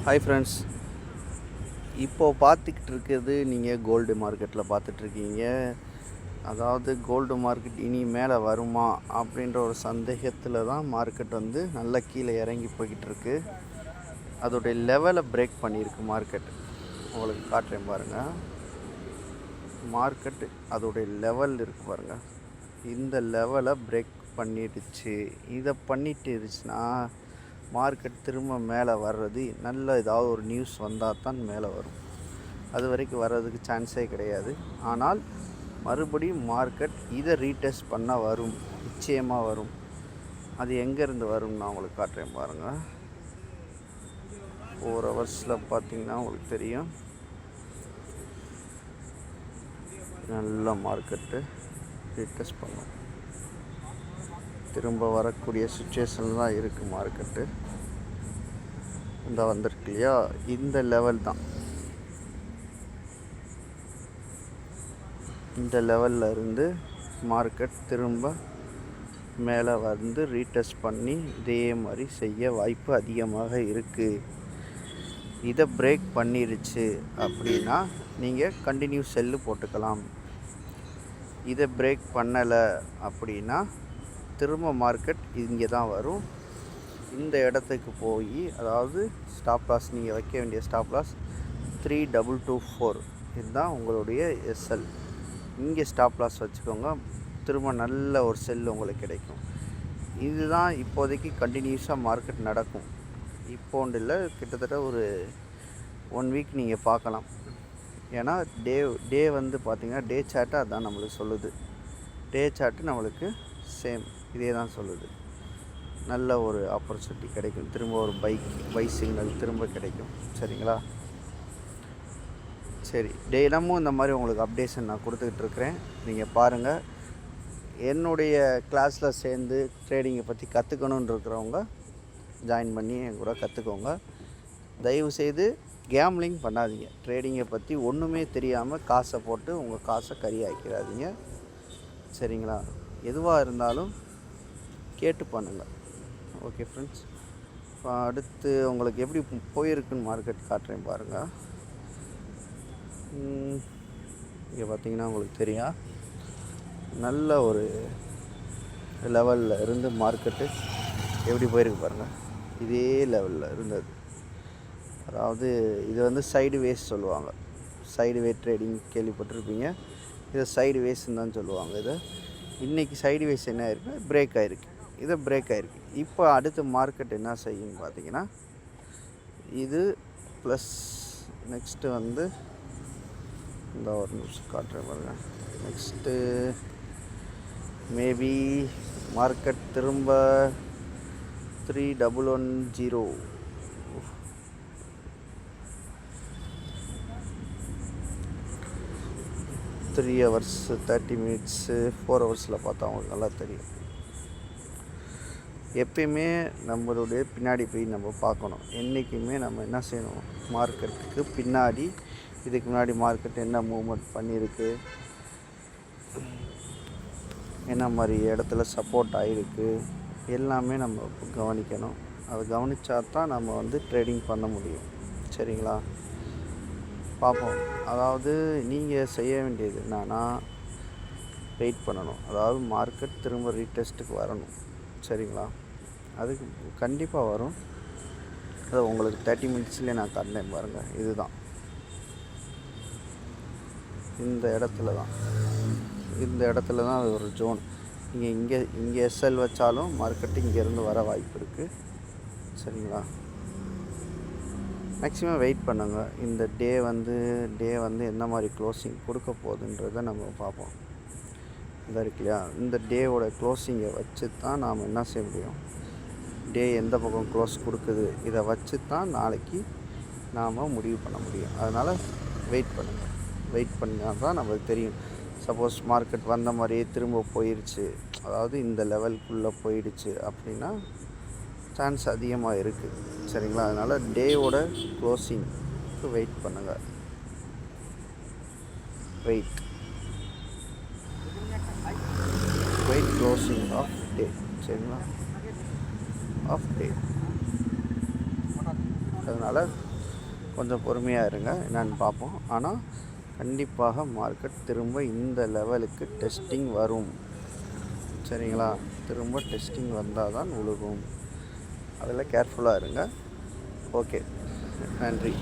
Hi friends, இப்போது பார்த்துக்கிட்டு இருக்கிறது நீங்கள் கோல்டு மார்க்கெட்டில் பார்த்துட்ருக்கீங்க. அதாவது கோல்டு மார்க்கெட் இனி மேலே வருமா அப்படின்ற ஒரு சந்தேகத்தில் தான் மார்க்கெட் வந்து நல்லா கீழே இறங்கி போய்கிட்டு இருக்கு. அதோடைய லெவலை பிரேக் பண்ணியிருக்கு மார்க்கெட். உங்களுக்கு காட்டுறேன் பாருங்கள். மார்க்கெட் அதோடைய லெவல் இருக்குது பாருங்கள். இந்த லெவலை பிரேக் பண்ணிடுச்சு. இதை பண்ணிட்டுருச்சுன்னா மார்க்கெட் திரும்ப மேலே வர்றது நல்ல ஏதாவது ஒரு நியூஸ் வந்தால் தான் மேலே வரும். அது வரைக்கும் வர்றதுக்கு சான்ஸே கிடையாது. ஆனால் மறுபடியும் மார்க்கெட் இதை ரீடெஸ்ட் பண்ண வரும், நிச்சயமாக வரும். அது எங்கேருந்து வரும்னு நான் உங்களுக்கு காட்டுறேன் பாருங்கள். 4 ஹவர்ஸில் பார்த்திங்கன்னா உங்களுக்கு தெரியும். நல்ல மார்க்கெட்டு ரீடெஸ்ட் பண்ணும். திரும்ப வரக்கூடிய சுச்சுவேஷன் தான் இருக்குது மார்க்கெட்டு. இந்த வந்திருக்கு இல்லையா, இந்த லெவல் தான். இந்த லெவலில் இருந்து மார்க்கெட் திரும்ப மேலே வந்து ரீடெஸ்ட் பண்ணி இதே மாதிரி செய்ய வாய்ப்பு அதிகமாக இருக்குது. இதை பிரேக் பண்ணிருச்சு அப்படின்னா நீங்கள் கண்டினியூ செல்லு போட்டுக்கலாம். இதை பிரேக் பண்ணலை அப்படின்னா திரும்ப மார்க்கெட் இங்கே தான் வரும். இந்த இடத்துக்கு போய், அதாவது ஸ்டாப் லாஸ் நீங்கள் வைக்க வேண்டிய ஸ்டாப் லாஸ் 3224. இதுதான் உங்களுடைய எஸ்எல். இங்கே ஸ்டாப் லாஸ் வச்சுக்கோங்க. திரும்ப நல்ல ஒரு செல் உங்களுக்கு கிடைக்கும். இதுதான் இப்போதைக்கு கண்டினியூஸாக மார்க்கெட் நடக்கும். இப்போண்டு இல்லை, கிட்டத்தட்ட ஒரு 1 வீக் நீங்கள் பார்க்கலாம். ஏன்னா டே வந்து பார்த்திங்கன்னா டே சார்ட்டு அதுதான் நம்மளுக்கு சொல்லுது. டே சார்ட்டு நம்மளுக்கு சேம் இதே தான் சொல்லுது. நல்ல ஒரு ஆப்பர்ச்சுனிட்டி கிடைக்கும். திரும்ப ஒரு பை சிக்னல் திரும்ப கிடைக்கும். சரிங்களா? சரி, தினமும் இந்த மாதிரி உங்களுக்கு அப்டேஷன் நான் கொடுத்துக்கிட்டு இருக்கிறேன். நீங்கள் பாருங்கள். என்னுடைய கிளாஸில் சேர்ந்து ட்ரேடிங்கை பற்றி கற்றுக்கணுன்னு இருக்கிறவங்க ஜாயின் பண்ணி என் கூட கற்றுக்கோங்க. தயவுசெய்து கேம்லிங் பண்ணாதீங்க. ட்ரேடிங்கை பற்றி ஒன்றுமே தெரியாமல் காசை போட்டு உங்கள் காசை கறியாக்கிறாதீங்க. சரிங்களா? எதுவாக இருந்தாலும் கேட்டு பண்ணுங்கள். ஓகே ஃப்ரெண்ட்ஸ், இப்போ அடுத்து உங்களுக்கு எப்படி போயிருக்குன்னு மார்க்கெட் காட்டுறேன் பாருங்கள். இங்கே பார்த்தீங்கன்னா உங்களுக்கு தெரியும், நல்ல ஒரு லெவலில் இருந்து மார்க்கெட்டு எப்படி போயிருக்கு பாருங்கள். இதே லெவலில் இருந்தது. அதாவது இது வந்து சைடு வேஸ் சொல்லுவாங்க. சைடு வே ட்ரேடிங் கேள்விப்பட்டிருப்பீங்க. இதை சைடு வேஸ்ன்னு தான் சொல்லுவாங்க. இதை இன்றைக்கி சைடு வேஸ் என்ன ஆயிருக்கு, பிரேக் ஆகிருக்கு. இதை பிரேக் ஆகிருக்கு. இப்போ அடுத்த மார்க்கெட் என்ன செய்யும்னு பார்த்தீங்கன்னா, இது ப்ளஸ் நெக்ஸ்ட்டு வந்து இந்த ஒரு நிமிஷம் காட்டுறேன் பாருங்கள். நெக்ஸ்ட்டு மேபி மார்க்கெட் திரும்ப 3110 3 ஹவர்ஸ் 30 மினிட்ஸு 4 ஹவர்ஸில் பார்த்தா அவங்களுக்கு நல்லா தெரியும். எப்பயுமே நம்மளுடைய பின்னாடி போய் நம்ம பார்க்கணும். என்றைக்குமே நம்ம என்ன செய்யணும், மார்க்கெட்டுக்கு பின்னாடி, இதுக்கு முன்னாடி மார்க்கெட் என்ன மூவ்மெண்ட் பண்ணியிருக்கு, என்ன மாதிரி இடத்துல சப்போர்ட் ஆகிருக்கு, எல்லாமே நம்ம கவனிக்கணும். அதை கவனித்தா தான் நம்ம வந்து ட்ரேடிங் பண்ண முடியும். சரிங்களா? பார்ப்போம். அதாவது நீங்கள் செய்ய வேண்டியது என்னன்னா, வெயிட் பண்ணணும். அதாவது மார்க்கெட் திரும்ப ரீடெஸ்ட்டுக்கு வரணும். சரிங்களா? அதுக்கு கண்டிப்பாக வரும். அது உங்களுக்கு 30 மினிட்ஸ்லேயே நான் காட்டினேன் பாருங்கள். இதுதான், இந்த இடத்துல தான் அது ஒரு ஜோன். இங்கே எஸ்எல் வச்சாலும் மார்க்கெட்டு இங்கேருந்து வர வாய்ப்பு இருக்குது. சரிங்களா? மேக்ஸிமம் வெயிட் பண்ணுங்கள். இந்த டே வந்து என்ன மாதிரி க்ளோசிங் கொடுக்க போகுதுன்றதை நம்ம பார்ப்போம். இதாக இருக்கு இல்லையா, இந்த டேவோட க்ளோசிங்கை வச்சு தான் நாம் என்ன செய்ய முடியும், டே எந்த பக்கம் க்ளோஸ் கொடுக்குது, இதை வச்சு தான் நாளைக்கு நாம் முடிவு பண்ண முடியும். அதனால் வெயிட் பண்ணுங்கள். வெயிட் பண்ணால் தான் நம்மளுக்கு தெரியும். சப்போஸ் மார்க்கெட் வந்த மாதிரியே திரும்ப போயிடுச்சு, அதாவது இந்த லெவலுக்குள்ளே போயிடுச்சு அப்படின்னா சான்ஸ் அதிகமாக இருக்குது. சரிங்களா? அதனால் டேவோட க்ளோசிங்க்கு வெயிட் பண்ணுங்கள். வெயிட் க்ளோசிங் ஆஃப் டே. சரிங்களா? ஆஃப் டே. அதனால் கொஞ்சம் பொறுமையாக இருங்க, என்னென்னு பார்ப்போம். ஆனால் கண்டிப்பாக மார்க்கெட் திரும்ப இந்த லெவலுக்கு டெஸ்டிங் வரும். சரிங்களா? திரும்ப டெஸ்டிங் வந்தால் தான் விழுகும். அதில் கேர்ஃபுல்லாக இருங்க. ஓகே, நன்றி.